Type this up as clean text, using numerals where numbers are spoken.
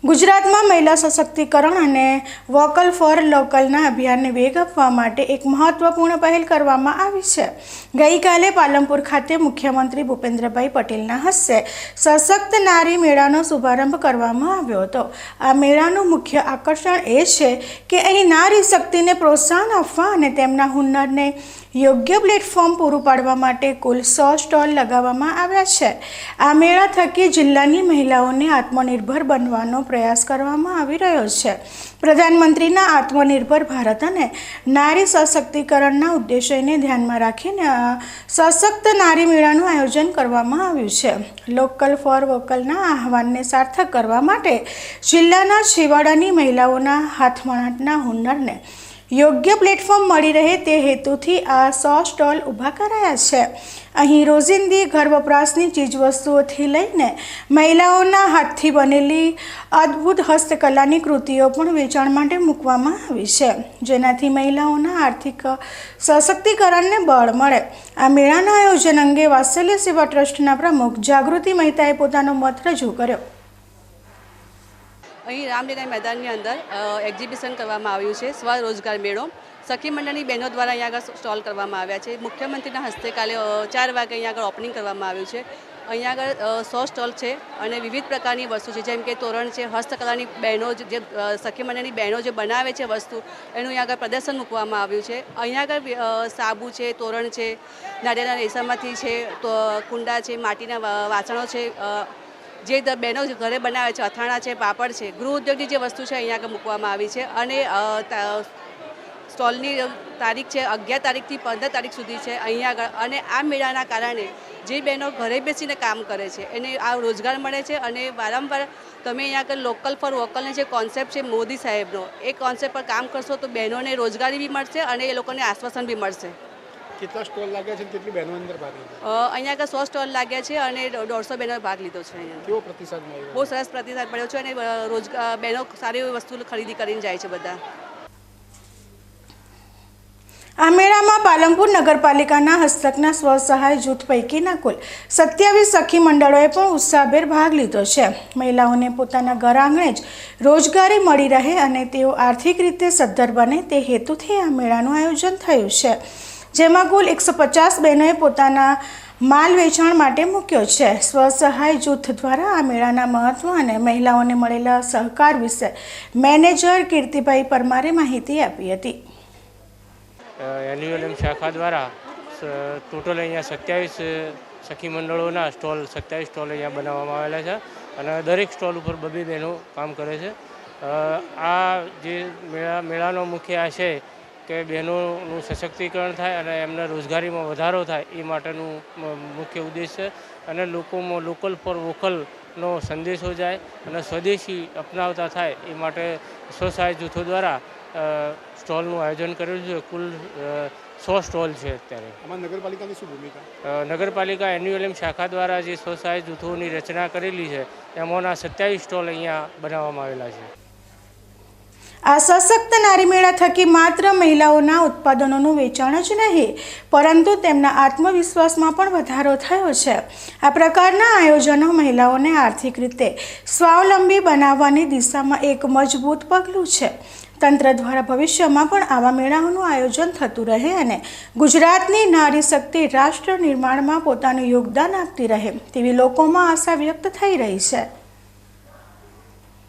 ગુજરાતમાં મહિલા સશક્તિકરણ અને વોકલ ફોર લોકલના અભિયાનને વેગ આપવા માટે એક મહત્વપૂર્ણ પહેલ કરવામાં આવી છે। ગઈકાલે પાલનપુર ખાતે મુખ્યમંત્રી ભૂપેન્દ્રભાઈ પટેલના હસ્તે સશક્ત નારી મેળાનો શુભારંભ કરવામાં આવ્યો હતો। આ મેળાનું મુખ્ય આકર્ષણ એ છે કે અહીં નારી શક્તિને પ્રોત્સાહન આપવા અને તેમના હુનરને યોગ્ય પ્લેટફોર્મ પૂરું પાડવા માટે કુલ 100 સ્ટોલ લગાવવામાં આવ્યા છે। આ મેળા થકી જિલ્લાની મહિલાઓને આત્મનિર્ભર બનવાનો પ્રયાસ કરવામાં આવી રહ્યો છે। પ્રધાનમંત્રીના આત્મનિર્ભર ભારત અને નારી સશક્તિકરણના ઉદ્દેશ્યને ધ્યાનમાં રાખીને સશક્ત નારી મેળાનું આયોજન કરવામાં આવ્યું છે। લોકલ ફોર વોકલના આહવાનને સાર્થક કરવા માટે જિલ્લાના છેવાડાની મહિલાઓના હાથવણાટના હુનરને યોગ્ય પ્લેટફોર્મ મળી રહે તે હેતુથી આ 100 સ્ટોલ ઊભા કરાયા છે। અહીં રોજિંદી ઘર વપરાશની ચીજવસ્તુઓથી લઈને મહિલાઓના હાથથી બનેલી અદ્ભુત હસ્તકલાની કૃતિઓ પણ વેચાણ માટે મૂકવામાં આવી છે, જેનાથી મહિલાઓના આર્થિક સશક્તિકરણને બળ મળે। આ મેળાના આયોજન અંગે વાત્સલ્ય સેવા ટ્રસ્ટના પ્રમુખ જાગૃતિ મહેતાએ પોતાનો મત રજૂ કર્યો। અહીં રામલીલા मैदानની અંદર એક્ઝિબિશન કરવામાં આવ્યું છે। સ્વરોજગાર મેળો સખી મંડળની બહેનો દ્વારા અહીંયા આગળ સ્ટોલ કરવામાં આવ્યા છે। મુખ્યમંત્રીના હસ્તે કાલે 4 વાગે અહીંયા આગળ ઓપનિંગ કરવામાં આવ્યું છે। અહીંયા આગળ 100 સ્ટોલ છે અને વિવિધ પ્રકારની વસ્તુ છે, જેમ કે તોરણ છે, હસ્તકલાની બહેનો જે સખી મંડળની બહેનો જે બનાવે છે વસ્તુ, એનું અહીંયા આગળ પ્રદર્શન મૂકવામાં આવ્યું છે। અહીંયા આગળ સાબુ છે, તોરણ છે, નાળિયેરના રેસામાંથી છે, તો કુંડા છે, માટીના વાસણો છે, જે બહેનો ઘરે બનાવે છે, અથાણા છે, પાપડ છે, ગૃહ ઉદ્યોગની જે વસ્તુ છે અહીંયા આગળ મૂકવામાં આવી છે। અને સ્ટોલની તારીખ છે 11 તારીખથી 15 તારીખ સુધી છે અહીંયા આગળ। અને આ મેળાના કારણે જે બહેનો ઘરે બેસીને કામ કરે છે એને આ રોજગાર મળે છે। અને વારંવાર તમે અહીંયા આગળ લોકલ ફોર વોકલનો જે કોન્સેપ્ટ છે મોદી સાહેબનો, એ કોન્સેપ્ટ પર કામ કરશો તો બહેનોને રોજગારી બી મળશે અને એ લોકોને આશ્વાસન બી મળશે। કેટલા સ્ટોલ લાગ્યા છે, કેટલી બહેનો અંદર ભાગ લીધો? અહીંયા આગળ 100 સ્ટોલ લાગ્યા છે અને 150 બહેનોએ ભાગ લીધો છે। અહીંયા કેવો પ્રતિસાદ મળ્યો? બહુ સરસ પ્રતિસાદ મળ્યો છે અને રોજગાર બહેનો સારી એવી વસ્તુ ખરીદી કરીને જાય છે બધા। આ મેળામાં પાલનપુર નગરપાલિકાના હસ્તકના સ્વસહાય જૂથ પૈકીના કુલ 27 સખી મંડળોએ પણ ઉત્સાહભેર ભાગ લીધો છે। મહિલાઓને પોતાના ઘર આંગણે જ રોજગારી મળી રહે અને તેઓ આર્થિક રીતે સદ્ધર બને તે હેતુથી આ મેળાનું આયોજન થયું છે, જેમાં કુલ 150 બહેનોએ પોતાના માલ વેચાણ માટે મૂક્યો છે। સ્વસહાય જૂથ દ્વારા આ મેળાના મહત્વ અને મહિલાઓને મળેલા સહકાર વિશે મેનેજર કીર્તિભાઈ પરમારે માહિતી આપી હતી। એન્યુઅલ શાખા દ્વારા ટોટલ અહીંયા 27 સખી મંડળોના સ્ટોલ 27 સ્ટોલ અહીંયા બનાવવામાં આવેલા છે અને દરેક સ્ટોલ ઉપર 2 બહેનો કામ કરે છે। આ જે મેળાનો મુખ્ય આશય કે બહેનોનું સશક્તિકરણ થાય અને એમને રોજગારીમાં વધારો થાય એ માટેનું મુખ્ય ઉદ્દેશ છે। અને લોકોમાં લોકલ ફોર વોકલનો સંદેશો જાય અને સ્વદેશી અપનાવતા થાય એ માટે સ્વસહાય જૂથો દ્વારા સ્ટોલનું આયોજન કરેલું છે। કુલ 100 સ્ટોલ છે અત્યારે। આમાં નગરપાલિકાની શું ભૂમિકા? નગરપાલિકા એન્યુઅલ શાખા દ્વારા જે સ્વસહાય જૂથોની રચના કરેલી છે એમાંના 27 સ્ટોલ અહીંયા બનાવવામાં આવેલા છે। આ સશક્ત નારી મેળા થકી માત્ર મહિલાઓના ઉત્પાદનોનું વેચાણ જ નહીં, પરંતુ તેમના આત્મવિશ્વાસમાં પણ વધારો થયો છે। આ પ્રકારના આયોજનો મહિલાઓને આર્થિક રીતે સ્વાવલંબી બનાવવાની દિશામાં એક મજબૂત પગલું છે। તંત્ર દ્વારા ભવિષ્યમાં પણ આવા મેળાઓનું આયોજન થતું રહે અને ગુજરાતની નારી શક્તિ રાષ્ટ્ર નિર્માણમાં પોતાનું યોગદાન આપતી રહે તેવી લોકોમાં આશા વ્યક્ત થઈ રહી છે।